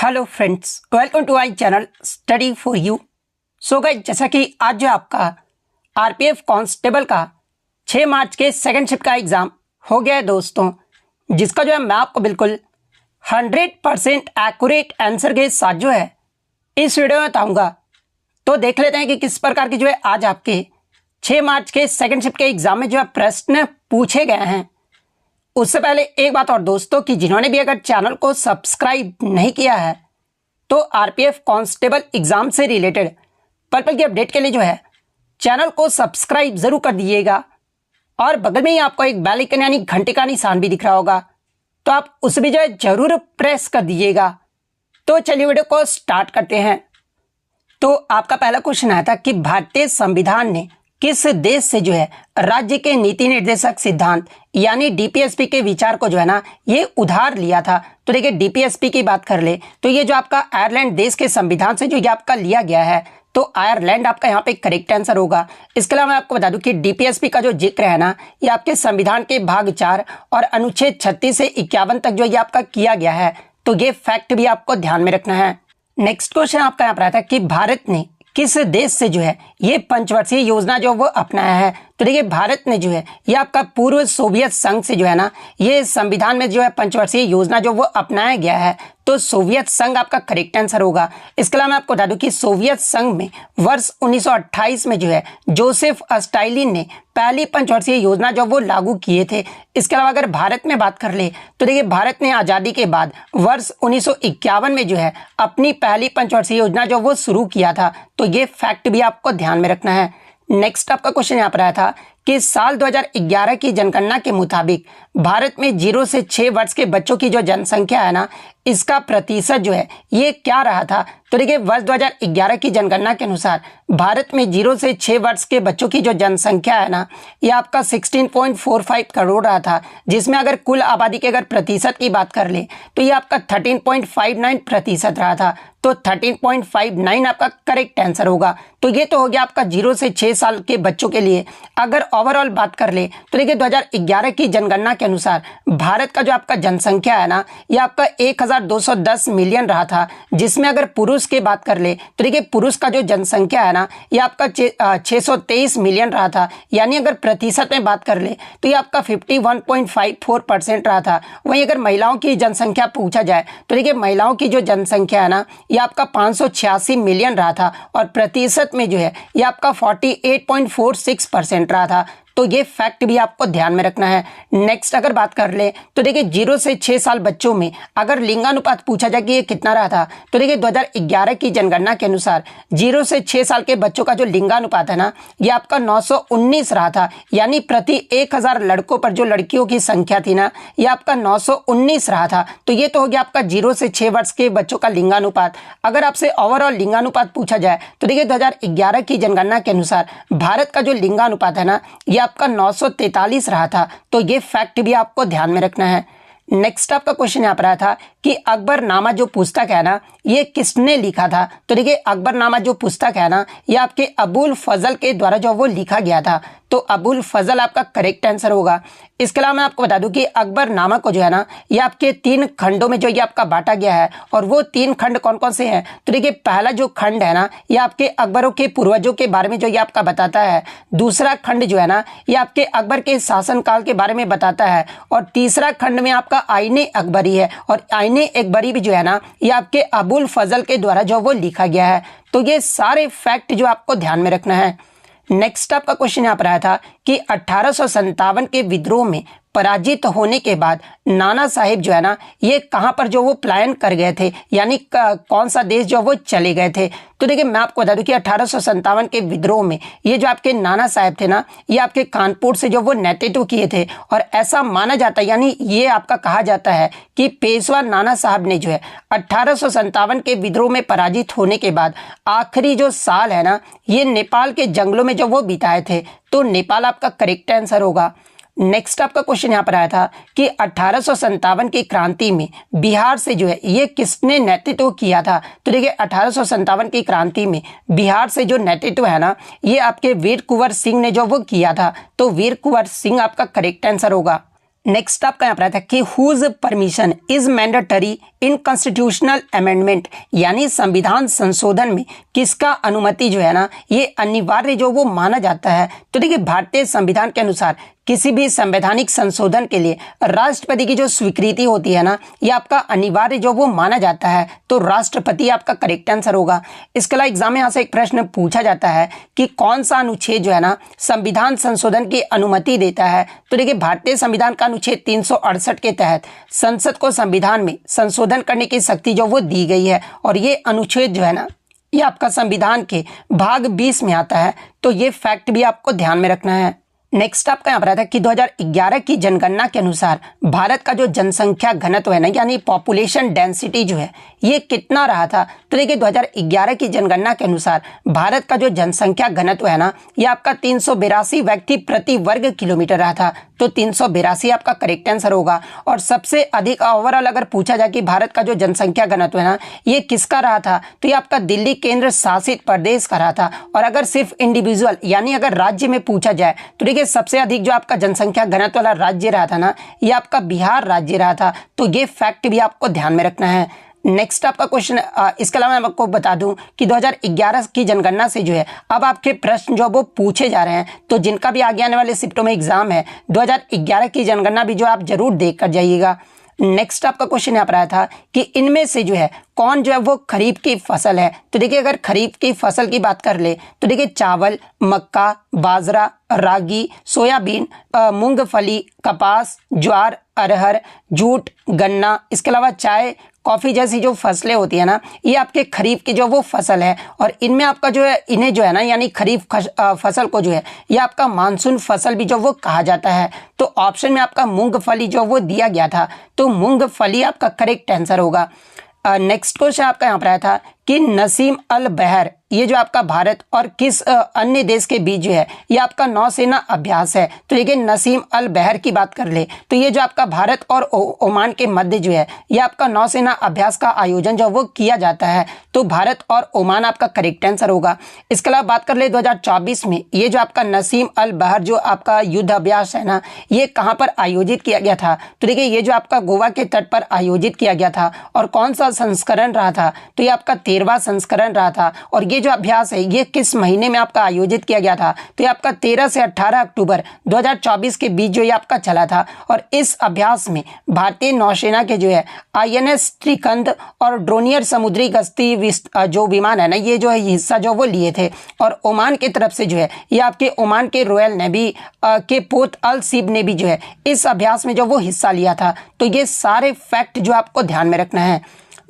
Hello friends, welcome to I channel study for you. So guys, जैसा कि आज जो आपका आरपीएफ कांस्टेबल का 6 मार्च के सेकंड शिफ्ट का एग्ज़ाम हो गया है दोस्तों, जिसका जो है मैं आपको बिल्कुल 100% एक्यूरेट आंसर के साथ जो है इस वीडियो में बताऊंगा। तो देख लेते हैं कि किस प्रकार की जो है आज आपके 6 मार्च के सेकंड शिफ्ट के एग्ज़ाम में जो है प्रश्न पूछे गए हैं। उससे पहले एक बात और दोस्तों, कि जिन्होंने भी अगर चैनल को सब्सक्राइब नहीं किया है तो आरपीएफ कांस्टेबल एग्जाम से रिलेटेड पल पल की अपडेट के लिए जो है चैनल को सब्सक्राइब जरूर कर दीजिएगा। और बगल में ही आपको एक बेल आइकन यानी घंटे का निशान भी दिख रहा होगा, तो आप उस भी जो है जरूर प्रेस कर दीजिएगा। तो चलिए वीडियो को स्टार्ट करते हैं। तो आपका पहला क्वेश्चन आया था कि भारतीय संविधान ने किस देश से जो है राज्य के नीति निर्देशक सिद्धांत यानी डीपीएसपी के विचार को जो है ना ये उधार लिया था। तो देखिए, डीपीएसपी की बात कर ले तो ये जो आपका आयरलैंड देश के संविधान से जो ये आपका लिया गया है, तो आयरलैंड आपका यहाँ पे करेक्ट आंसर होगा। इसके अलावा मैं आपको बता दूं कि डीपीएसपी का जो जिक्र है ना, ये आपके संविधान के भाग 4 और अनुच्छेद 36 से 51 तक जो ये आपका किया गया है। तो ये फैक्ट भी आपको ध्यान में रखना है। नेक्स्ट क्वेश्चन आपका यहाँ पर आता है कि भारत ने किस देश से जो है ये पंचवर्षीय योजना जो वो अपनाया है। तो देखिए, भारत ने जो है ये आपका पूर्व सोवियत संघ से जो है ना ये संविधान में जो है पंचवर्षीय योजना जो वो अपनाया गया है। तो सोवियत संघ आपका करेक्ट आंसर होगा। इसके अलावा मैं आपको बता दूं कि सोवियत संघ में वर्ष 1928 में जो है जोसेफ स्टालिन ने पहली पंचवर्षीय योजना जो वो लागू किए थे। इसके अलावा अगर भारत में बात कर ले तो देखिए, भारत ने आज़ादी के बाद वर्ष 1951 में जो है अपनी पहली पंचवर्षीय योजना जो वो शुरू किया था। तो ये फैक्ट भी आपको ध्यान में रखना है। नेक्स्ट आपका क्वेश्चन यहाँ पर आया था कि साल 2011 की जनगणना के मुताबिक भारत में 0 से 6 वर्ष के बच्चों की जो जनसंख्या है ना, इसका प्रतिशत जो है ये क्या रहा था। तो देखिए, वर्ष 2011 की जनगणना के अनुसार भारत में 0 से 6 वर्ष के बच्चों की जो जनसंख्या है ना, ये आपका 16.45 करोड़ रहा था, जिसमें अगर कुल आबादी के अगर प्रतिशत की बात कर ले तो ये आपका 13.59% रहा था। तो 13.59 आपका करेक्ट आंसर होगा। तो ये तो हो गया आपका 0 से 6 साल के बच्चों के लिए। अगर ओवरऑल बात कर ले तो देखिए, 2011 की जनगणना के अनुसार भारत का जो आपका जनसंख्या है ना, ये आपका 1210 मिलियन रहा था, जिसमें अगर पुरुष की बात कर ले तो देखिए, पुरुष का जो जनसंख्या है ना ये आपका 623 मिलियन रहा था। यानी अगर प्रतिशत में बात कर ले तो ये आपका 51.54% रहा था। वहीं अगर महिलाओं की जनसंख्या पूछा जाए तो देखिए, महिलाओं की जो जनसंख्या है ना ये आपका 586 मिलियन रहा था, और प्रतिशत में जो है ये आपका 48.46% रहा था। तो ये फैक्ट भी आपको ध्यान में रखना है। नेक्स्ट अगर बात कर ले तो देखिए, 0 से 6 साल बच्चों में अगर लिंगानुपात पूछा जाए कि ये कितना रहा था, तो देखिए 2011 की जनगणना के अनुसार 0 से 6 साल के बच्चों का जो लिंगानुपात है ना, ये आपका 919 रहा था। यानी प्रति 1000 लड़कों पर जो लड़कियों की संख्या थी ना, ये आपका 919 रहा था। तो ये तो हो गया आपका 0 से 6 वर्ष के बच्चों का लिंगानुपात। अगर आपसे ओवरऑल लिंगानुपात पूछा जाए तो देखिए, 2011 की जनगणना के अनुसार भारत का जो लिंगानुपात है ना, ये आपका 943 रहा था। तो ये फैक्ट भी आपको ध्यान में रखना है। नेक्स्ट आपका क्वेश्चन यहाँ पर आया था कि अकबरनामा जो पुस्तक है ना, ये किसने लिखा था। तो देखिए, अकबरनामा जो पुस्तक है ना, ये आपके अबुल फजल के द्वारा जो वो लिखा गया था। तो अबुल फजल आपका करेक्ट आंसर होगा। इसके अलावा मैं आपको बता दूं कि अकबरनामा को जो है ना ये आपके 3 खंडों में जो ये आपका बांटा गया है। और वो 3 खंड कौन कौन से हैं, तो देखिए, पहला जो खंड है ना ये आपके अकबरों के पूर्वजों के बारे में जो ये आपका बताता है। दूसरा खंड जो है ना ये आपके अकबर के शासनकाल के बारे में बताता है। और तीसरा खंड में आपका आईने अकबरी है, और आईने अकबरी भी जो है ना ये आपके अबुल फजल के द्वारा जो वो लिखा गया है। तो ये सारे फैक्ट जो आपको ध्यान में रखना है। नेक्स्ट आपका क्वेश्चन यहाँ पर आया था कि 1857 के विद्रोह में पराजित होने के बाद नाना साहिब जो है ना ये कहाँ पर जो वो पलायन कर गए थे, यानी कौन सा देश जो वो चले गए थे। तो देखिए, मैं आपको बता दूं कि 1857 के विद्रोह में ये जो आपके नाना साहिब थे ना, ये आपके कानपुर से जो वो नेतृत्व किए थे। और ऐसा माना जाता है, यानी ये आपका कहा जाता है कि पेशवा नाना साहब ने जो है 1857 के विद्रोह में पराजित होने के बाद आखिरी जो साल है ना ये नेपाल के जंगलों में जो वो बिताए थे। तो नेपाल आपका करेक्ट आंसर होगा। नेक्स्ट आपका क्वेश्चन यहाँ पर आया था कि 1857 की क्रांति में बिहार से जो है ये किसने नेतृत्व किया था। तो देखिए, 1857 की क्रांति में बिहार से जो नेतृत्व है ना ये आपके वीर कुंवर सिंह ने जो वो किया था। तो वीर कुंवर सिंह आपका करेक्ट आंसर होगा। नेक्स्ट आपका यहाँ पर आता है कि whose permission is mandatory in constitutional amendment, यानी संविधान संशोधन में किसका अनुमति जो है ना ये अनिवार्य जो वो माना जाता है। तो देखिए भारतीय संविधान के अनुसार किसी भी संवैधानिक संशोधन के लिए राष्ट्रपति की जो स्वीकृति होती है ना ये आपका अनिवार्य जो वो माना जाता है, तो राष्ट्रपति आपका करेक्ट आंसर होगा। इसके अलावा एग्जाम में यहाँ से एक प्रश्न पूछा जाता है कि कौन सा अनुच्छेद जो है ना संविधान संशोधन की अनुमति देता है। तो देखिए भारतीय संविधान का अनुच्छेद 368 के तहत संसद को संविधान में संशोधन करने की शक्ति जो वो दी गई है, और ये अनुच्छेद जो है ना ये आपका संविधान के भाग 20 में आता है, तो ये फैक्ट भी आपको ध्यान में रखना है। नेक्स्ट आपका यहाँ पर आता है कि 2011 की जनगणना के अनुसार भारत का जो जनसंख्या घनत्व है ना यानी पॉपुलेशन डेंसिटी जो है ये कितना रहा था। तो देखिए 2011 की जनगणना के अनुसार भारत का जो जनसंख्या घनत्व है ना ये आपका 382 व्यक्ति प्रति वर्ग किलोमीटर रहा था, तो 382 आपका करेक्ट आंसर होगा। और सबसे अधिक ओवरऑल अगर पूछा जाए कि भारत का जो जनसंख्या घनत्व है ना ये किसका रहा था, तो ये आपका दिल्ली केंद्र शासित प्रदेश का रहा था। और अगर सिर्फ इंडिविजुअल यानी अगर राज्य में पूछा जाए तो देखिए सबसे अधिक जो आपका जनसंख्या घनत्व वाला राज्य रहा था ना ये आपका बिहार राज्य रहा था, तो ये फैक्ट भी आपको ध्यान में रखना है। नेक्स्ट आपका क्वेश्चन, इसके अलावा मैं आपको बता दूं कि 2011 की जनगणना से जो है अब आपके प्रश्न जो वो पूछे जा रहे हैं, तो जिनका भी आगे आने वाले शिफ्टों में एग्जाम है 2011 की जनगणना भी जो आप जरूर देख कर जाइएगा। नेक्स्ट आपका क्वेश्चन यहाँ पर आया था कि इनमें से जो है कौन जो है वो खरीफ की फसल है। तो देखिए अगर खरीफ की फसल की बात कर ले तो देखिए चावल, मक्का, बाजरा, रागी, सोयाबीन, मूंगफली, कपास, ज्वार, अरहर, जूट, गन्ना, इसके अलावा चाय, कॉफ़ी जैसी जो फसलें होती है ना ये आपके खरीफ की जो वो फसल है। और इनमें आपका जो है इन्हें जो है ना यानी खरीफ फसल को जो है ये आपका मानसून फसल भी जो वो कहा जाता है। तो ऑप्शन में आपका मूंगफली जो वो दिया गया था, तो मूंगफली आपका करेक्ट आंसर होगा। नेक्स्ट क्वेश्चन आपका यहाँ पर आया था कि नसीम अल बहर ये जो आपका भारत और किस अन्य देश के बीच जो है ये आपका नौसेना अभ्यास है। तो देखिए नसीम अल बहर की बात कर ले तो ये जो आपका भारत और ओमान के मध्य जो है ये आपका नौसेना अभ्यास का आयोजन जो वो किया जाता है, तो भारत और ओमान आपका करेक्ट आंसर होगा। इसके अलावा बात कर ले 2024 में ये जो आपका नसीम अल बहर जो आपका युद्ध अभ्यास है ना ये कहाँ पर आयोजित किया गया था। तो देखिए ये जो आपका गोवा के तट पर आयोजित किया गया था, और कौन सा संस्करण रहा था, तो ये आपका 13वां संस्करण रहा था। और ये जो अभ्यास है ये किस महीने में आपका आयोजित किया गया था, तो ये आपका 13 से 18 अक्टूबर 2024 के बीच जो ये आपका चला था। और इस अभ्यास में भारतीय नौसेना के जो है INS त्रिकंद और ड्रोनियर समुद्री गश्ती जो विमान है ना ये जो है हिस्सा जो वो लिए थे। और ओमान की तरफ से जो है ये आपके ओमान के रॉयल नेवी के पोत अल सीब ने भी जो है इस अभ्यास में जो वो हिस्सा लिया था। तो ये सारे फैक्ट जो आपको ध्यान में रखना है।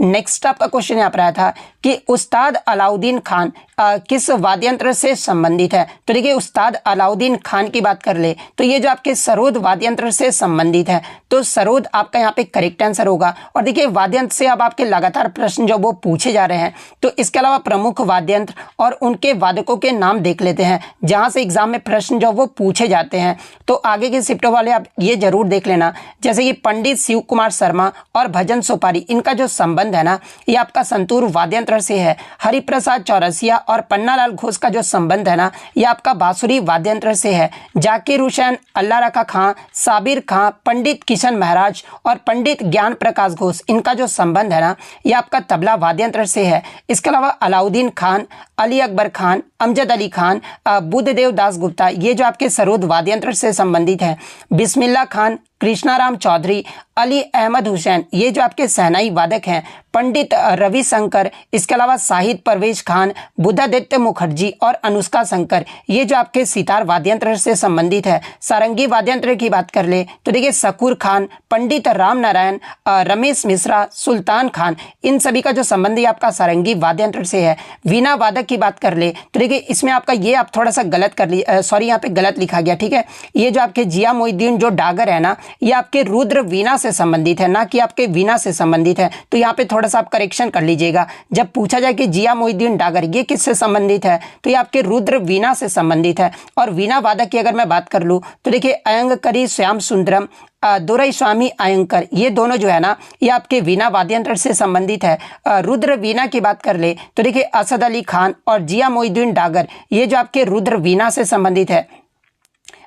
नेक्स्ट आपका क्वेश्चन यहाँ पर आया था कि उस्ताद अलाउद्दीन खान किस वाद्ययंत्र से संबंधित है। तो देखिए उस्ताद अलाउद्दीन खान की बात कर ले तो ये जो आपके सरोद वाद्ययंत्र से संबंधित है, तो सरोद आपका यहाँ पे करेक्ट आंसर होगा। और देखिए वाद्ययंत्र से अब आपके लगातार प्रश्न जो वो पूछे जा रहे हैं, तो इसके अलावा प्रमुख वाद्ययंत्र और उनके वादकों के नाम देख लेते हैं जहाँ से एग्जाम में प्रश्न जो वो पूछे जाते हैं। तो आगे के शिफ्टों वाले आप ये जरूर देख लेना, जैसे कि पंडित शिव कुमार शर्मा और भजन सोपारी इनका जो संबंध है ना ये आपका संतूर वाद्ययंत्र से है। हरिप्रसाद चौरसिया और पन्नालाल घोष का जो संबंध है ना ये आपका बांसुरी वाद्ययंत्र से है। जाकिर हुसैन, अल्लाह रखा खां, साबिर खां, पंडित किशन महाराज और पंडित ज्ञान प्रकाश घोष इनका जो संबंध है ना ये आपका तबला वाद्ययंत्र से है। इसके अलावा अलाउद्दीन खान, अली अकबर खान, अमजद अली खान, बुद्धदेव दास गुप्ता ये जो आपके सरोद वाद्ययंत्र से संबंधित है। बिस्मिल्लाह खान, कृष्णाराम चौधरी, अली अहमद हुसैन ये जो आपके सहनाई वादक हैं। पंडित रविशंकर, इसके अलावा शाहिद परवेज खान, बुद्धादित्य मुखर्जी और अनुष्का शंकर ये जो आपके सितार वाद्ययंत्र से संबंधित है। सारंगी वाद्ययंत्र की बात कर ले तो देखिए शकूर खान, पंडित राम नारायण, रमेश मिश्रा, सुल्तान खान इन सभी का जो संबंध आपका सारंगी वाद्ययंत्र से है। वीणा वादक की बात कर ले तो देखिए इसमें आपका ये आप थोड़ा सा गलत कर ली, सॉरी यहाँ पे गलत लिखा गया, ठीक है। ये जो आपके जिया मोइनुद्दीन जो डागर है ना ये आपके रुद्र वीणा से संबंधित है, ना कि आपके वीणा से संबंधित है। तो यहाँ पे थोड़ा सा आप करेक्शन कर लीजिएगा। जब पूछा जाए कि जिया मोइनुद्दीन डागर ये किससे संबंधित है, तो ये आपके रुद्र वीणा से संबंधित है। और वीणा वादक की अगर मैं बात कर लूँ तो देखिए अयंगकरी श्याम सुंदरम, दोराईस्वामी अयंकर ये दोनों जो है ना ये आपके वीणा वाद्ययंत्र से संबंधित है। रुद्र वीणा की बात कर ले तो देखिए असद अली खान और जिया मोइनुद्दीन डागर ये जो आपके रुद्र वीणा से संबंधित है।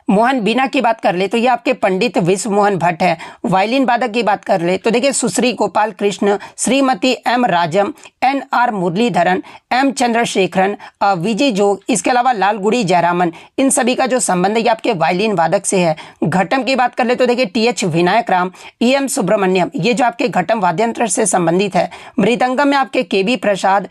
मोहन बीना की बात कर ले तो ये आपके पंडित विश्व मोहन भट्ट है। वायलिन वादक की बात कर ले तो देखिए Sushri Gopal Krishna, Shrimati M Rajam, NR Muralidharan, M Chandrasekharan, Vijay Jog, इसके अलावा लालगुड़ी जयरामन, इन सभी का जो संबंध है ये आपके वायलिन वादक से है। घटम की बात कर ले तो देखिए TH विनायक राम, EM सुब्रमण्यम, ये जो आपके घटम वाद्यंत्र से संबंधित है। मृदंगम में आपके KB प्रसाद,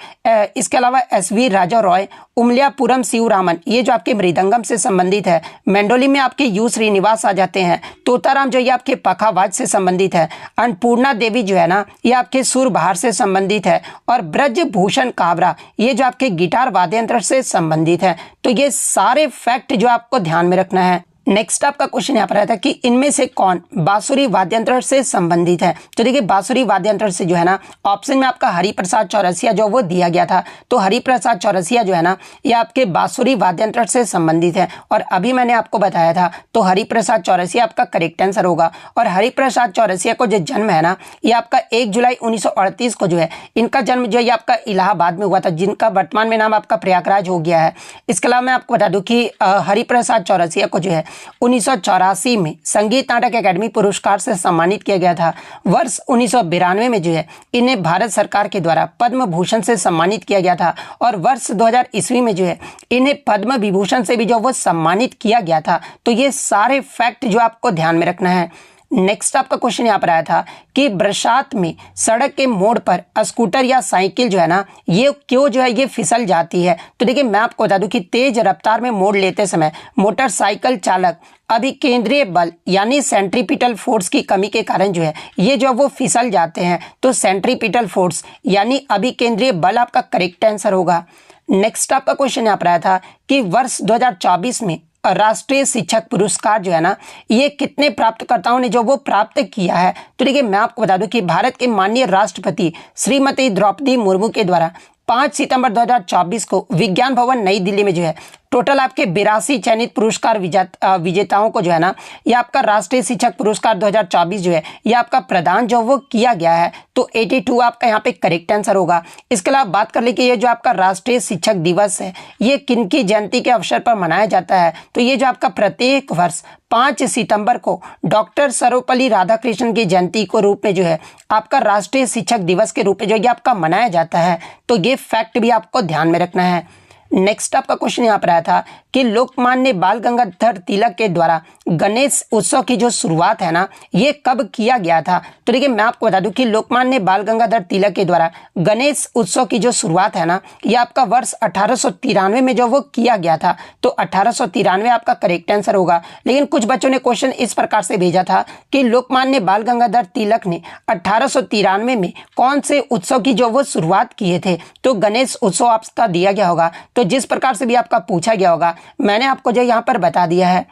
इसके अलावा SV राजा रॉय, उमल्यापुरम शिवरामन, ये जो आपके मृदंगम से संबंधित है। मेंडोली में आपके U श्रीनिवास आ जाते हैं। तोताराम जो ये आपके पखावाज से संबंधित है। अन्नपूर्णा देवी जो है ना ये आपके सुरबहार से संबंधित है। और ब्रजभूषण काबरा ये जो आपके गिटार वाद्यंत्र से संबंधित है। तो ये सारे फैक्ट जो आपको ध्यान में रखना है। नेक्स्ट आपका क्वेश्चन यहाँ पर आया था कि इनमें से कौन बांसुरी वाद्यंत्र से संबंधित है। तो देखिए बांसुरी वाद्यंत्र से जो है ना ऑप्शन में आपका हरिप्रसाद चौरसिया जो वो दिया गया था। तो हरिप्रसाद चौरसिया जो है ना ये आपके बांसुरी वाद्यंत्र से संबंधित है। और अभी मैंने आपको बताया था तो हरिप्रसाद चौरसिया आपका करेक्ट आंसर होगा। और हरिप्रसाद चौरसिया को जो जन्म है ना ये आपका 1 जुलाई 1938 को जो है इनका जन्म जो है आपका इलाहाबाद में हुआ था, जिनका वर्तमान में नाम आपका प्रयागराज हो गया है। इसके अलावा मैं आपको बता दूं कि हरिप्रसाद चौरसिया को जो है 1984 में संगीत नाटक अकादमी पुरस्कार से सम्मानित किया गया था। वर्ष 1992 में जो है इन्हें भारत सरकार के द्वारा पद्म भूषण से सम्मानित किया गया था। और वर्ष 2000 ईस्वी में जो है इन्हें पद्म विभूषण से भी जो वो सम्मानित किया गया था। तो ये सारे फैक्ट जो आपको ध्यान में रखना है। नेक्स्ट आपका क्वेश्चन यहाँ पर आया था कि बरसात में सड़क के मोड़ पर स्कूटर या साइकिल जो है ना ये क्यों जो है ये फिसल जाती है। तो देखिए मैं आपको बता दूं कि तेज रफ्तार में मोड़ लेते समय मोटरसाइकिल चालक अभिकेंद्रीय बल यानी सेंट्रीपिटल फोर्स की कमी के कारण जो है ये जो वो फिसल जाते हैं। तो सेंट्रीपिटल फोर्स यानी अभिकेंद्रीय बल आपका करेक्ट आंसर होगा। नेक्स्ट आपका क्वेश्चन यहाँ पर आया था कि वर्ष 2024 में राष्ट्रीय शिक्षक पुरस्कार जो है ना ये कितने प्राप्तकर्ताओं ने जो वो प्राप्त किया है। तो देखिए मैं आपको बता दूं कि भारत के माननीय राष्ट्रपति श्रीमती द्रौपदी मुर्मू के द्वारा 5 सितंबर 2024 को विज्ञान भवन नई दिल्ली में जो है टोटल आपके 82 चयनित पुरस्कार विजेताओं को जो है ना ये आपका राष्ट्रीय शिक्षक पुरस्कार 2024 जो है ये आपका प्रदान जो वो किया गया है। तो 82 आपका यहाँ पे करेक्ट आंसर होगा। इसके अलावा बात कर ले कि ये जो आपका राष्ट्रीय शिक्षक दिवस है ये किनकी जयंती के अवसर पर मनाया जाता है। तो ये जो आपका प्रत्येक वर्ष 5 सितंबर को डॉक्टर सर्वपल्ली राधाकृष्णन की जयंती को रूप में जो है आपका राष्ट्रीय शिक्षक दिवस के रूप में जो ये आपका मनाया जाता है। तो ये फैक्ट भी आपको ध्यान में रखना है। नेक्स्ट आपका क्वेश्चन यहाँ पर आया था कि लोकमान्य बाल गंगाधर तिलक के द्वारा गणेश उत्सव की जो शुरुआत है ना ये कब किया गया था। तो देखिए मैं आपको बता दूं कि लोकमान्य बाल गंगाधर तिलक के द्वारा गणेश उत्सव की जो शुरुआत है ना ये आपका वर्ष 1893 में जो वो किया गया था। तो 1893 आपका करेक्ट आंसर होगा। लेकिन कुछ बच्चों ने क्वेश्चन इस प्रकार से भेजा था कि लोकमान्य बाल गंगाधर तिलक ने 1893 में कौन से उत्सव की जो वो शुरुआत किए थे। तो गणेश उत्सव आपका दिया गया होगा। तो जिस प्रकार से भी आपका पूछा गया होगा मैंने आपको जो यहाँ पर बता दिया है।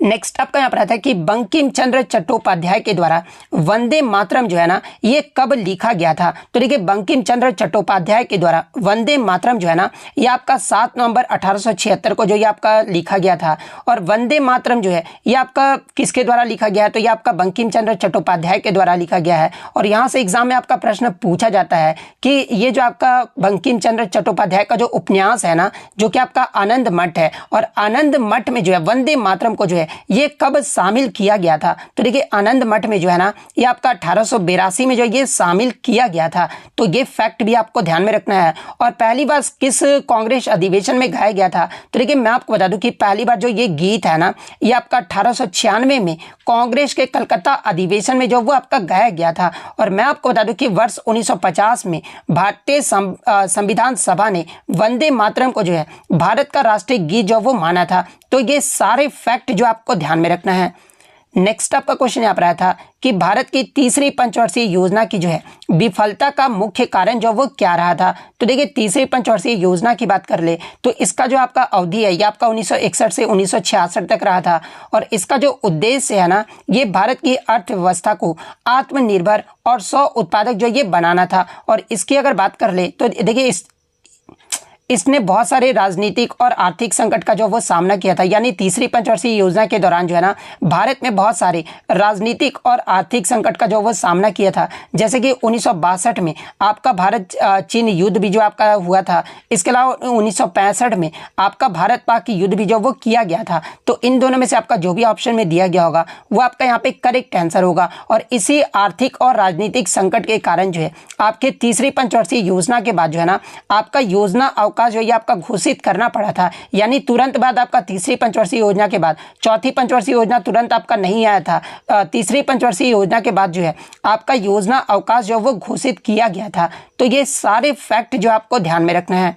नेक्स्ट आपका यहाँ पर आता है कि बंकिम चंद्र चट्टोपाध्याय के द्वारा वंदे मातरम जो है ना ये कब लिखा गया था। तो देखिए बंकिम चंद्र चट्टोपाध्याय के द्वारा वंदे मातरम जो है ना ये आपका 7 नवंबर 1876 को जो ये आपका लिखा गया था। और वंदे मातरम जो है ये आपका किसके द्वारा लिखा गया है। तो ये आपका बंकिम चंद्र चट्टोपाध्याय के द्वारा लिखा गया है। और यहाँ से एग्जाम में आपका प्रश्न पूछा जाता है कि ये जो आपका बंकिम चंद्र चट्टोपाध्याय का जो उपन्यास है ना जो कि आपका आनंद मठ है और आनंद मठ में जो है वंदे मातरम को जो है ये कब शामिल किया गया था। तो देखिए आनंद मठ में जो है ना ये आपका 1882 में जो ये शामिल किया गया था। तो ये फैक्ट भी आपको ध्यान में रखना है। और पहली बार किस कांग्रेस अधिवेशन में गाया गया था। तो देखिए मैं आपको बता दूं कि पहली बार जो ये गीत है ना ये आपका 1896 में कांग्रेस के कलकत्ता अधिवेशन में जो वो आपका गाया गया था। और मैं आपको बता दूं कि वर्ष 1950 में भारतीय संविधान सभा ने वंदे मातरम को जो है भारत का राष्ट्रीय गीत जो वो माना था। तो ये सारे फैक्ट जो आपको ध्यान में रखना है। नेक्स्ट आपका क्वेश्चन यहाँ पर आया था कि भारत की तीसरी पंचवर्षीय योजना की जो है विफलता का मुख्य कारण जो वो क्या रहा था। तो देखिए तीसरी पंचवर्षीय योजना की बात कर ले तो इसका जो आपका अवधि है ये आपका 1961 से 1966 तक रहा था। और इसका जो उद्देश्य है ना ये भारत की अर्थव्यवस्था को आत्मनिर्भर और स्व उत्पादक जो ये बनाना था। और इसकी अगर बात कर ले तो देखिए इसने बहुत सारे राजनीतिक और आर्थिक संकट का जो वो सामना किया था। यानी तीसरी पंचवर्षीय योजना के दौरान जो है ना भारत में बहुत सारे राजनीतिक और आर्थिक संकट का जो वो सामना किया था। जैसे कि 1962 में आपका भारत चीन युद्ध भी जो आपका हुआ था। इसके अलावा 1965 में आपका भारत पाक की युद्ध भी जो वो किया गया था। तो इन दोनों में से आपका जो भी ऑप्शन में दिया गया होगा वो आपका यहाँ पे करेक्ट आंसर होगा। और इसी आर्थिक और राजनीतिक संकट के कारण जो है आपके तीसरी पंचवर्षीय योजना के बाद जो है ना आपका योजना अवकाश जो है आपका घोषित करना पड़ा था। यानी तुरंत बाद आपका तीसरी पंचवर्षीय योजना के बाद चौथी पंचवर्षीय योजना तुरंत आपका नहीं आया था। तीसरी पंचवर्षीय योजना के बाद जो है आपका योजना अवकाश जो वो घोषित किया गया था। तो ये सारे फैक्ट जो आपको ध्यान में रखना है।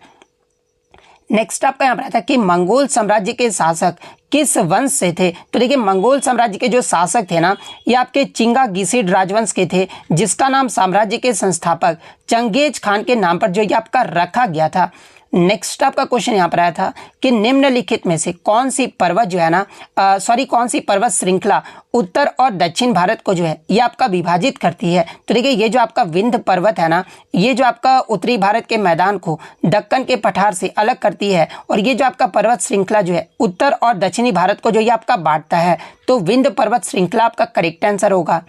नेक्स्ट आपका यहाँ पर आता है कि मंगोल साम्राज्य के शासक किस वंश से थे। तो देखिए मंगोल साम्राज्य के जो शासक थे ना ये आपके चिंगा गिसिड राजवंश के थे, जिसका नाम साम्राज्य के संस्थापक चंगेज खान के नाम पर जो ये आपका रखा गया था। नेक्स्ट आपका क्वेश्चन यहाँ पर आया था कि निम्नलिखित में से कौन सी पर्वत जो है ना कौन सी पर्वत श्रृंखला उत्तर और दक्षिण भारत को जो है ये आपका विभाजित करती है। तो देखिए ये जो आपका विंध्य पर्वत है ना ये जो आपका उत्तरी भारत के मैदान को दक्कन के पठार से अलग करती है, और ये जो आपका पर्वत श्रृंखला जो है उत्तर और दक्षिणी भारत को जो ये आपका बांटता है। तो विंध्य पर्वत श्रृंखला आपका करेक्ट आंसर होगा।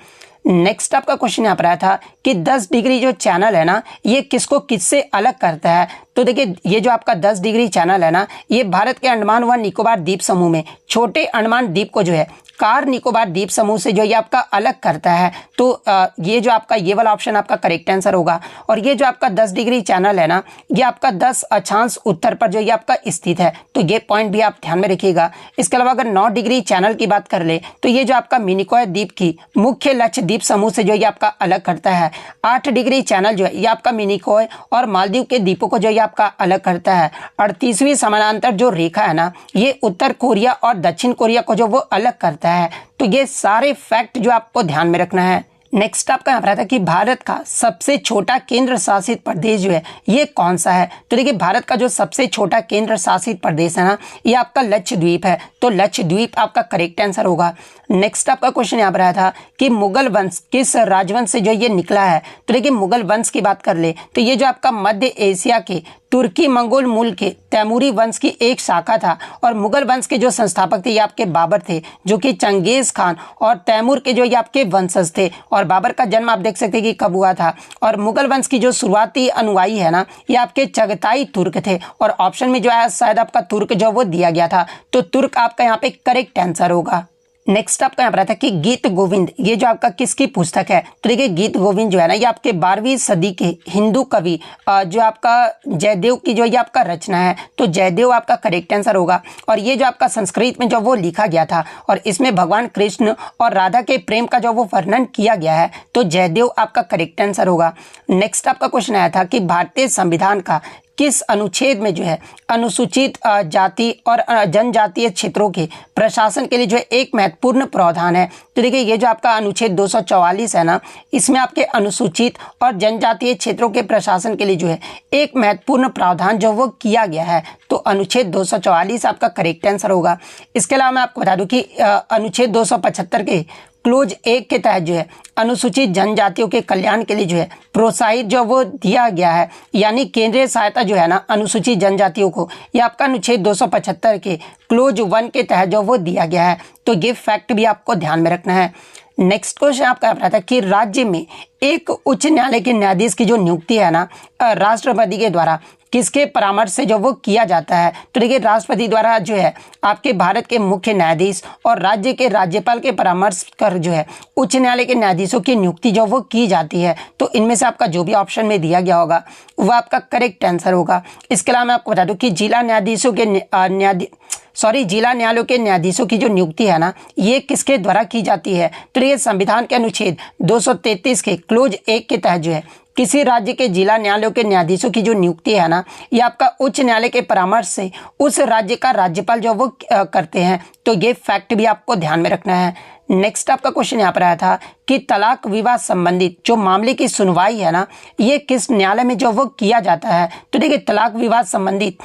नेक्स्ट आपका क्वेश्चन यहाँ पर आया था कि 10 डिग्री जो चैनल है ना ये किसको किससे अलग करता है। तो देखिए ये जो आपका 10 डिग्री चैनल है ना ये भारत के अंडमान व निकोबार द्वीप समूह में छोटे अंडमान द्वीप को जो है कार निकोबार द्वीप समूह से जो ये आपका अलग करता है। तो ये जो आपका ये वाला ऑप्शन आपका करेक्ट आंसर होगा। और ये जो आपका 10 डिग्री चैनल है ना ये आपका 10 अक्षांश उत्तर पर जो ये आपका स्थित है। तो ये पॉइंट भी आप ध्यान में रखिएगा। इसके अलावा अगर 9 डिग्री चैनल की बात कर ले तो ये जो आपका मिनिकॉय द्वीप की मुख्य लक्ष्य द्वीप समूह से जो ये आपका अलग करता है। 8 डिग्री चैनल जो है ये आपका मिनिकॉय और मालदीव के द्वीपों को जो ये आपका अलग करता है। 38वीं समानांतर जो रेखा है ना ये उत्तर कोरिया और दक्षिण कोरिया को जो वो अलग करता है। तो ये सारे फैक्ट जो आपको ध्यान में रखना है। नेक्स्ट आपका यहाँ पर आता है कि भारत का सबसे छोटा केंद्र शासित प्रदेश जो है ये कौन सा है। तो देखिए भारत का जो सबसे छोटा केंद्र शासित प्रदेश है ना ये आपका लक्षद्वीप है। तो लक्षद्वीप आपका करेक्ट आंसर होगा। नेक्स्ट आपका क्वेश्चन यहाँ पर आया था कि मुगल वंश किस राजवंश से जो ये निकला है। तो देखिए मुगल वंश की बात कर ले तो ये जो आपका मध्य एशिया के तुर्की मंगोल मूल के तैमूरी वंश की एक शाखा था। और मुगल वंश के जो संस्थापक थे ये आपके बाबर थे, जो कि चंगेज खान और तैमूर के जो ये आपके वंशज थे। और बाबर का जन्म आप देख सकते हैं कि कब हुआ था। और मुगल वंश की जो शुरुआती अनुयायी है ना ये आपके चगताई तुर्क थे। और ऑप्शन में जो है शायद आपका तुर्क जो वो दिया गया था। तो तुर्क आपका यहाँ पे करेक्ट आंसर होगा। नेक्स्ट आपका यहाँ पर आता है कि गीत गोविंद ये जो आपका किसकी पुस्तक है। तो देखिए गीत गोविंद जो है ना ये आपके 12वीं सदी के हिंदू कवि जो आपका जयदेव की जो ये आपका रचना है। तो जयदेव आपका करेक्ट आंसर होगा। और ये जो आपका संस्कृत में जो वो लिखा गया था और इसमें भगवान कृष्ण और राधा के प्रेम का जो वो वर्णन किया गया है। तो जयदेव आपका करेक्ट आंसर होगा। नेक्स्ट आपका क्वेश्चन आया था कि भारतीय संविधान का किस अनुच्छेद में जो है अनुसूचित जाति और जनजातीय क्षेत्रों के प्रशासन के लिए जो है एक महत्वपूर्ण प्रावधान है। तो देखिए ये जो आपका अनुच्छेद 244 है ना इसमें आपके अनुसूचित और जनजातीय क्षेत्रों के प्रशासन के लिए जो है एक महत्वपूर्ण प्रावधान जो वो किया गया है। तो अनुच्छेद 244 आपका करेक्ट आंसर होगा। इसके अलावा मैं आपको बता दूं कि अनुच्छेद 275 के क्लोज 1 के तहत जो है अनुसूचित जनजातियों के कल्याण के लिए जो है प्रोत्साहित जो वो दिया गया है। यानी केंद्रीय सहायता जो है ना अनुसूचित जनजातियों को ये आपका अनुच्छेद 275 के क्लोज 1 के तहत जो वो दिया गया है। तो ये फैक्ट भी आपको ध्यान में रखना है। नेक्स्ट क्वेश्चन आपका आता है कि राज्य में एक उच्च न्यायालय के न्यायाधीश की जो नियुक्ति है ना राष्ट्रपति के द्वारा किसके परामर्श से जो वो किया जाता है। तो देखिए राष्ट्रपति द्वारा जो है आपके भारत के मुख्य न्यायाधीश और राज्य के राज्यपाल के परामर्श कर जो है उच्च न्यायालय के न्यायाधीशों की नियुक्ति जो वो की जाती है। तो इनमें से आपका जो भी ऑप्शन में दिया गया होगा वो आपका करेक्ट आंसर होगा। इसके अलावा मैं आपको बता दूं कि जिला न्यायाधीशों के जिला न्यायालयों के न्यायाधीशों की जो नियुक्ति है ना ये किसके द्वारा की जाती है। तो ये संविधान के अनुच्छेद 233 के क्लोज 1 के तहत जो है किसी राज्य के जिला न्यायालयों के न्यायाधीशों की जो नियुक्ति है ना ये आपका उच्च न्यायालय के परामर्श से उस राज्य का राज्यपाल जो वो करते हैं। तो ये फैक्ट भी आपको ध्यान में रखना है। नेक्स्ट आपका क्वेश्चन यहाँ पर आया था कि तलाक विवाह संबंधित जो मामले की सुनवाई है ना ये किस न्यायालय में जो वो किया जाता है। तो देखिए तलाक विवाह संबंधित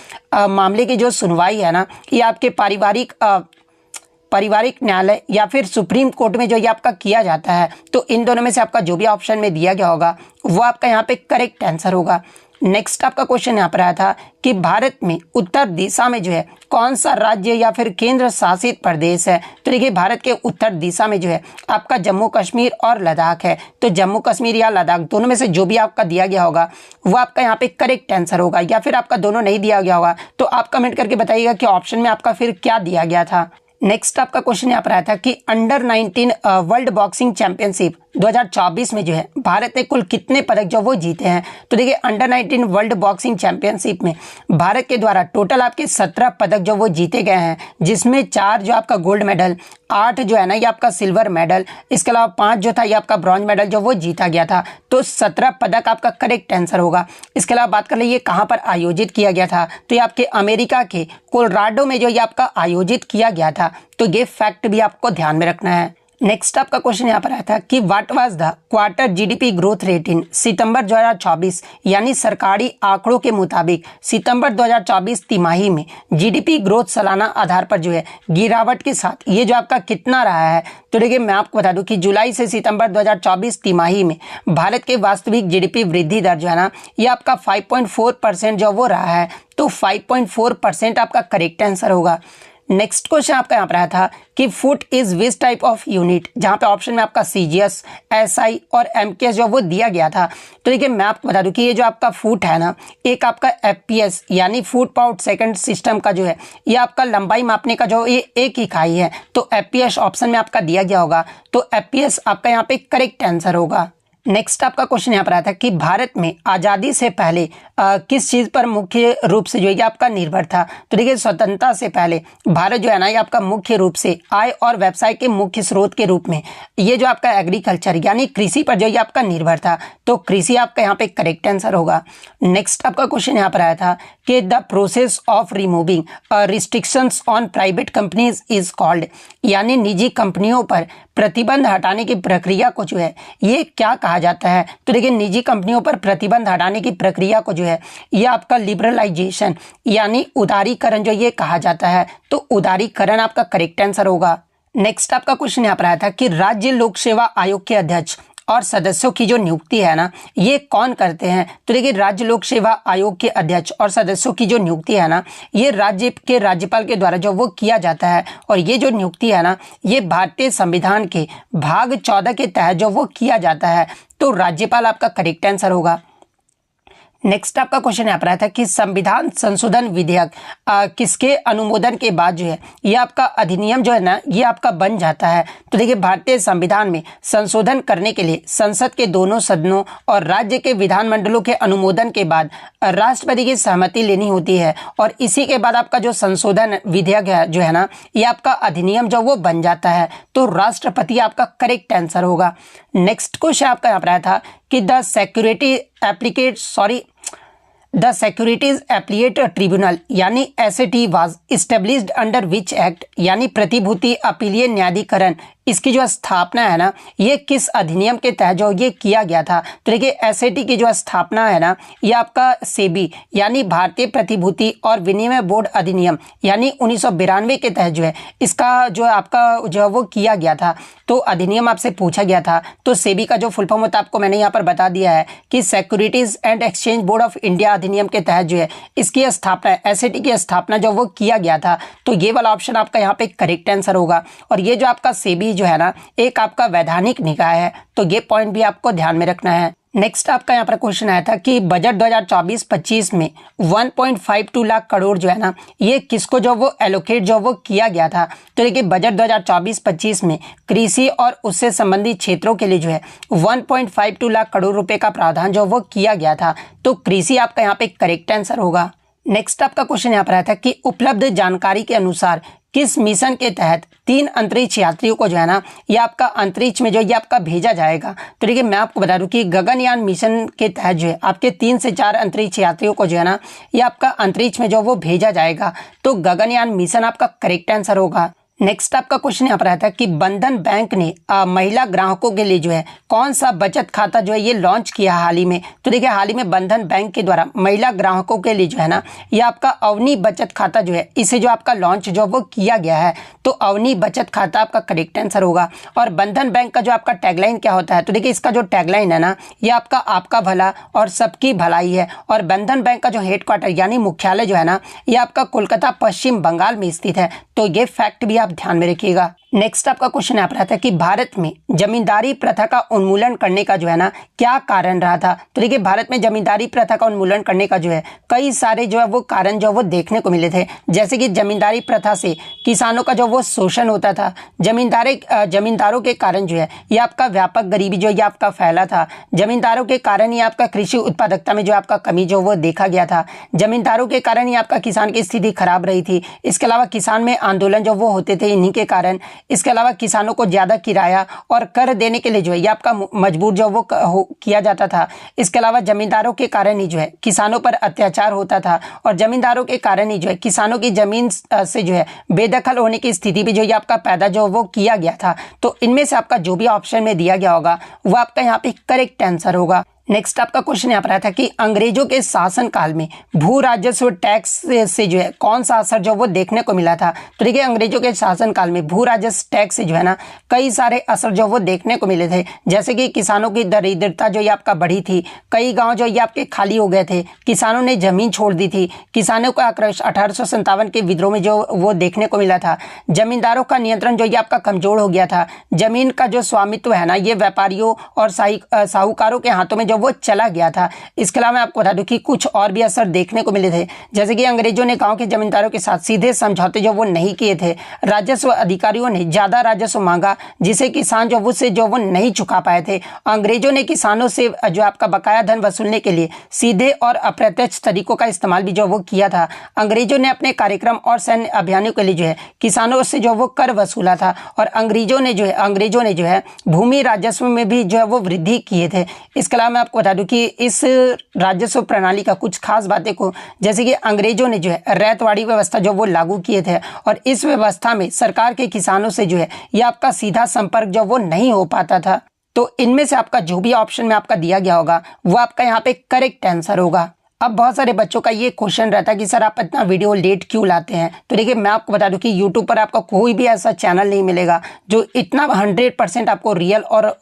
मामले की जो सुनवाई है ना ये आपके पारिवारिक न्यायालय या फिर सुप्रीम कोर्ट में जो ये आपका किया जाता है। तो इन दोनों में से आपका जो भी ऑप्शन में दिया गया होगा वो आपका यहाँ पे करेक्ट आंसर होगा। नेक्स्ट आपका क्वेश्चन यहाँ पर आया था कि भारत में उत्तर दिशा में जो है कौन सा राज्य या फिर केंद्र शासित प्रदेश है। तो देखिए भारत के उत्तर दिशा में जो है आपका जम्मू कश्मीर और लद्दाख है। तो जम्मू कश्मीर या लद्दाख दोनों में से जो भी आपका दिया गया होगा वो आपका यहाँ पे करेक्ट आंसर होगा, या फिर आपका दोनों नहीं दिया गया होगा तो आप कमेंट करके बताइएगा कि ऑप्शन में आपका फिर क्या दिया गया था। नेक्स्ट आपका क्वेश्चन यहाँ पर आया था कि अंडर 19 वर्ल्ड बॉक्सिंग चैंपियनशिप 2024 में जो है भारत ने कुल कितने पदक जो वो जीते हैं। तो देखिए अंडर 19 वर्ल्ड बॉक्सिंग चैंपियनशिप में भारत के द्वारा टोटल आपके 17 पदक जो वो जीते गए हैं, जिसमें 4 जो आपका गोल्ड मेडल, 8 जो है ना ये आपका सिल्वर मेडल, इसके अलावा 5 जो था ये आपका ब्रॉन्ज मेडल जो वो जीता गया था। तो 17 पदक आपका करेक्ट आंसर होगा। इसके अलावा बात कर लीजिए कहाँ पर आयोजित किया गया था, तो ये आपके अमेरिका के कोलोराडो में जो ये आपका आयोजित किया गया था। तो ये फैक्ट भी आपको ध्यान में रखना है। नेक्स्ट आपका क्वेश्चन यहाँ पर आया था कि what was the quarter GDP growth rate in September 2024, यानी सरकारी आंकड़ों के मुताबिक सितंबर 2024 तिमाही में जीडीपी ग्रोथ सालाना आधार पर जो है गिरावट के साथ ये जो आपका कितना रहा है। तो देखिए मैं आपको बता दूं कि जुलाई से सितंबर 2024 तिमाही में भारत के वास्तविक जीडीपी वृद्धि दर जो है ना ये आपका 5.4% जो वो रहा है। तो 5.4% आपका करेक्ट आंसर होगा। नेक्स्ट क्वेश्चन आपका यहाँ पर आया था कि foot is which type of unit, जहाँ पे ऑप्शन में आपका सीजीएस, एसआई और एमकेएस जो वो दिया गया था। तो देखिए मैं आपको बता दूं कि ये जो आपका फुट है ना, एक आपका एफपीएस यानी फुट पाउंड सेकंड सिस्टम का जो है ये आपका लंबाई मापने का जो ये एक इकाई है। तो एफपीएस ऑप्शन में आपका दिया गया होगा। तो एफपीएस आपका यहाँ पे करेक्ट आंसर होगा। नेक्स्ट आपका क्वेश्चन यहाँ पर आया था कि भारत में आज़ादी से पहले किस चीज़ पर मुख्य रूप से जो है आपका निर्भर था। तो देखिए स्वतंत्रता से पहले भारत जो है ना ये आपका मुख्य रूप से आय और व्यवसाय के मुख्य स्रोत के रूप में ये जो आपका एग्रीकल्चर यानी कृषि पर जो ये आपका निर्भर था। तो कृषि आपका यहाँ पे करेक्ट आंसर होगा। नेक्स्ट आपका क्वेश्चन यहाँ पर आया था कि the process of removing restrictions on private companies is called, यानी निजी कंपनियों पर प्रतिबंध हटाने की प्रक्रिया को जो है ये क्या कहा जाता है। तो देखिए निजी कंपनियों पर प्रतिबंध हटाने की प्रक्रिया को जो है ये आपका लिबरलाइजेशन यानी उदारीकरण जो ये कहा जाता है। तो उदारीकरण आपका करेक्ट आंसर होगा। नेक्स्ट आपका क्वेश्चन यहाँ पर आया था कि राज्य लोक सेवा आयोग के अध्यक्ष और सदस्यों की जो नियुक्ति है ना ये कौन करते हैं। तो देखिए राज्य लोक सेवा आयोग के अध्यक्ष और सदस्यों की जो नियुक्ति है ना ये राज्य के राज्यपाल के द्वारा जो वो किया जाता है। और ये जो नियुक्ति है ना ये भारतीय संविधान के भाग 14 के तहत जो वो किया जाता है। तो राज्यपाल आपका करेक्ट आंसर होगा। नेक्स्ट आपका क्वेश्चन यहाँ पर आया था कि संविधान संशोधन विधेयक किसके अनुमोदन के बाद जो है ये आपका अधिनियम जो है ना ये आपका बन जाता है। तो देखिए भारतीय संविधान में संशोधन करने के लिए संसद के दोनों सदनों और राज्य के विधानमंडलों के अनुमोदन के बाद राष्ट्रपति की सहमति लेनी होती है। और इसी के बाद आपका जो संशोधन विधेयक है जो है ना ये आपका अधिनियम जो वो बन जाता है। तो राष्ट्रपति आपका करेक्ट आंसर होगा। नेक्स्ट क्वेश्चन आपका यहाँ पर आया था कि द सिक्योरिटीज एप्लीएट ट्रिब्यूनल यानी SAT was established under which act, यानी प्रतिभूति अपीलीय न्यायाधिकरण इसकी जो स्थापना है ना ये किस अधिनियम के तहत जो ये किया गया था। तो देखिए एसएटी की जो स्थापना है ना ये आपका सेबी यानी भारतीय प्रतिभूति और विनिमय बोर्ड अधिनियम यानी 1992 के तहत जो है इसका जो आपका जो वो किया गया था। तो अधिनियम आपसे पूछा गया था। तो सेबी का जो फुल फॉर्म होता है आपको मैंने यहाँ पर बता दिया है कि securities and exchange board of India अधिनियम के तहत जो है इसकी स्थापना एसएटी की स्थापना जो वो किया गया था। तो ये वाला ऑप्शन आपका यहाँ पे करेक्ट आंसर होगा। और ये जो आपका सेबी जो है ना एक आपका वैधानिक निकाय है। तो ये पॉइंट भी आपको ध्यान में रखना है। नेक्स्ट आपका यहाँ पर क्वेश्चन आया था कि बजट 2024-25 में 1.52 लाख करोड़ जो है ना ये किसको जो वो एलोकेट जो वो किया गया था। तो देखिए बजट 2024-25 में कृषि और उससे संबंधित क्षेत्रों के लिए जो है 1.52 लाख करोड़ रुपए का प्रावधान जो वो किया गया था। तो कृषि आपका यहाँ पे करेक्ट आंसर होगा। नेक्स्ट आपका क्वेश्चन यहाँ पर आया था कि उपलब्ध जानकारी के अनुसार किस मिशन के तहत 3 अंतरिक्ष यात्रियों को जो है ना ये आपका अंतरिक्ष में जो ये आपका भेजा जाएगा। तो देखिए मैं आपको बता दूं कि गगनयान मिशन के तहत जो है आपके 3 से 4 अंतरिक्ष यात्रियों को जो है ना ये आपका अंतरिक्ष में जो वो भेजा जाएगा। तो गगनयान मिशन आपका करेक्ट आंसर होगा। नेक्स्ट आपका क्वेश्चन यहाँ पर आता है कि बंधन बैंक ने महिला ग्राहकों के लिए जो है कौन सा बचत खाता जो है ये लॉन्च किया हाल ही में। तो देखिए हाल ही में बंधन बैंक के द्वारा महिला ग्राहकों के लिए जो है ना ये आपका अवनी बचत खाता जो है इसे जो आपका लॉन्च जो वो किया गया है। तो अवनी बचत खाता आपका करेक्ट आंसर होगा। और बंधन बैंक का जो आपका टैगलाइन क्या होता है, तो देखिए इसका जो टैगलाइन है ना ये आपका भला और सबकी भलाई है। और बंधन बैंक का जो हेडक्वार्टर यानी मुख्यालय जो है ना ये आपका कोलकाता पश्चिम बंगाल में स्थित है। तो ये फैक्ट भी आप ध्यान में रखिएगा। नेक्स्ट आपका क्वेश्चन यहाँ पर आता है कि भारत में जमींदारी प्रथा का उन्मूलन करने का जो है ना क्या कारण रहा था। तो देखिए भारत में जमींदारी प्रथा का उन्मूलन करने का जो है कई सारे जो है वो कारण जो वो देखने को मिले थे। जैसे कि जमींदारी प्रथा से किसानों का जो वो शोषण होता था, जमींदारों के कारण जो है ये आपका व्यापक गरीबी जो ये आपका फैला था। जमींदारों के कारण ही आपका कृषि उत्पादकता में जो आपका कमी जो वो देखा गया था। जमींदारों के कारण ही आपका किसान की स्थिति खराब रही थी। इसके अलावा किसान में आंदोलन जो वो होते थे इन्हीं के कारण। इसके अलावा किसानों को ज़्यादा किराया और कर देने के लिए जो है ये आपका मजबूर जो वो किया जाता था। इसके अलावा जमींदारों के कारण ही जो है किसानों पर अत्याचार होता था और जमींदारों के कारण ही जो है किसानों की जमीन से जो है बेदखल होने की स्थिति भी जो ये आपका पैदा जो वो किया गया था। तो इनमें से आपका जो भी ऑप्शन में दिया गया होगा वो आपका यहाँ पे करेक्ट आंसर होगा। नेक्स्ट आपका क्वेश्चन यहाँ पर आता है कि अंग्रेजों के शासन काल में भू राजस्व टैक्स से जो है कौन सा असर जो वो देखने को मिला था। तो देखिए अंग्रेजों के शासन काल में भू राजस्व टैक्स से जो है ना कई सारे असर जो वो देखने को मिले थे। जैसे कि किसानों की दरिद्रता जो ये आपका बढ़ी थी, कई गांव जो ये आपके खाली हो गए थे, किसानों ने जमीन छोड़ दी थी, किसानों का आक्रोश 1857 के विद्रोह में जो वो देखने को मिला था। जमींदारों का नियंत्रण जो ये आपका कमजोर हो गया था। जमीन का जो स्वामित्व है ना ये व्यापारियों और साहूकारों के हाथों में जो वो चला गया था। इसके अलावा मैं आपको बता दूं कि कुछ और भी असर देखने को मिले थे। जैसे कि अंग्रेजों ने गांव के जमींदारों के साथ सीधे समझौते जो वो नहीं किए थे। राजस्व अधिकारियों ने ज्यादा राजस्व मांगा जिसे किसान जो वो नहीं चुका पाए थे। अंग्रेजों ने किसानों से जो आपका बकाया धन वसूलने के लिए सीधे और अप्रत्यक्ष तरीकों का इस्तेमाल भी जो वो किया था। अंग्रेजों ने अपने कार्यक्रम और सैन्य अभियानों के लिए जो है किसानों से जो वो कर वसूला था। और अंग्रेजों ने जो है भूमि राजस्व में भी जो है वो वृद्धि किए थे। इसके अलावा मैं आपको बता दूं कि इस राजस्व प्रणाली का कुछ खास बातें को, जैसे कि अंग्रेजों ने जो है रैयतवाड़ी व्यवस्था जो वो लागू किए थे और इस व्यवस्था में सरकार के किसानों से जो है ये आपका सीधा संपर्क जो वो नहीं हो पाता था। तो इनमें से आपका जो भी ऑप्शन में आपका दिया गया होगा वो आपका यहाँ पे करेक्ट आंसर होगा। अब बहुत सारे बच्चों का ये क्वेश्चन रहता है कि सर आप इतना वीडियो लेट क्यों लाते हैं। तो देखिए मैं आपको बता दूं कि YouTube पर आपका कोई भी ऐसा चैनल नहीं मिलेगा जो इतना 100% आपको रियल और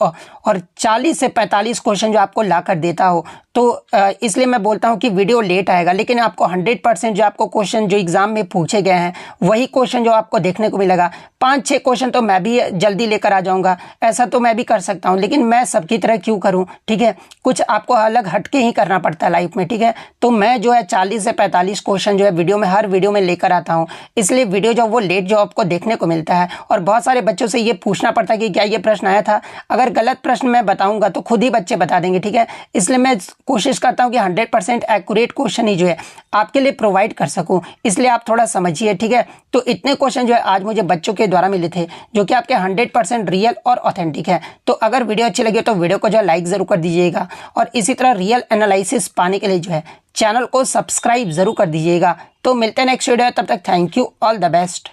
40 से 45 क्वेश्चन जो आपको ला कर देता हो। तो इसलिए मैं बोलता हूं कि वीडियो लेट आएगा, लेकिन आपको 100% जो आपको क्वेश्चन जो एग्जाम में पूछे गए हैं वही क्वेश्चन जो आपको देखने को मिलेगा। 5-6 क्वेश्चन तो मैं भी जल्दी लेकर आ जाऊंगा, ऐसा तो मैं भी कर सकता हूं, लेकिन मैं सबकी तरह क्यों करूं, ठीक है। कुछ आपको अलग हटके ही करना पड़ता है लाइफ में, ठीक है। तो मैं जो है 40 से 45 क्वेश्चन जो है हर वीडियो में लेकर आता हूं, इसलिए वीडियो जो वो लेट जो आपको देखने को मिलता है। और बहुत सारे बच्चों से ये पूछना पड़ता है कि क्या ये प्रश्न आया था। अगर गलत प्रश्न मैं बताऊंगा तो खुद ही बच्चे बता देंगे, ठीक है। इसलिए मैं कोशिश करता हूं कि 100% एक्यूरेट क्वेश्चन ही जो है आपके लिए प्रोवाइड कर सकूं, इसलिए आप थोड़ा समझिए, ठीक है। तो इतने क्वेश्चन जो है आज मुझे बच्चों के द्वारा मिले थे जो कि आपके 100% रियल और ऑथेंटिक है। तो अगर वीडियो अच्छी लगी तो वीडियो को जो है लाइक जरूर कर दीजिएगा और इसी तरह रियल एनालिसिस पाने के लिए जो है चैनल को सब्सक्राइब जरूर कर दीजिएगा। तो मिलते हैं नेक्स्ट वीडियो, तब तक thank you, all the best.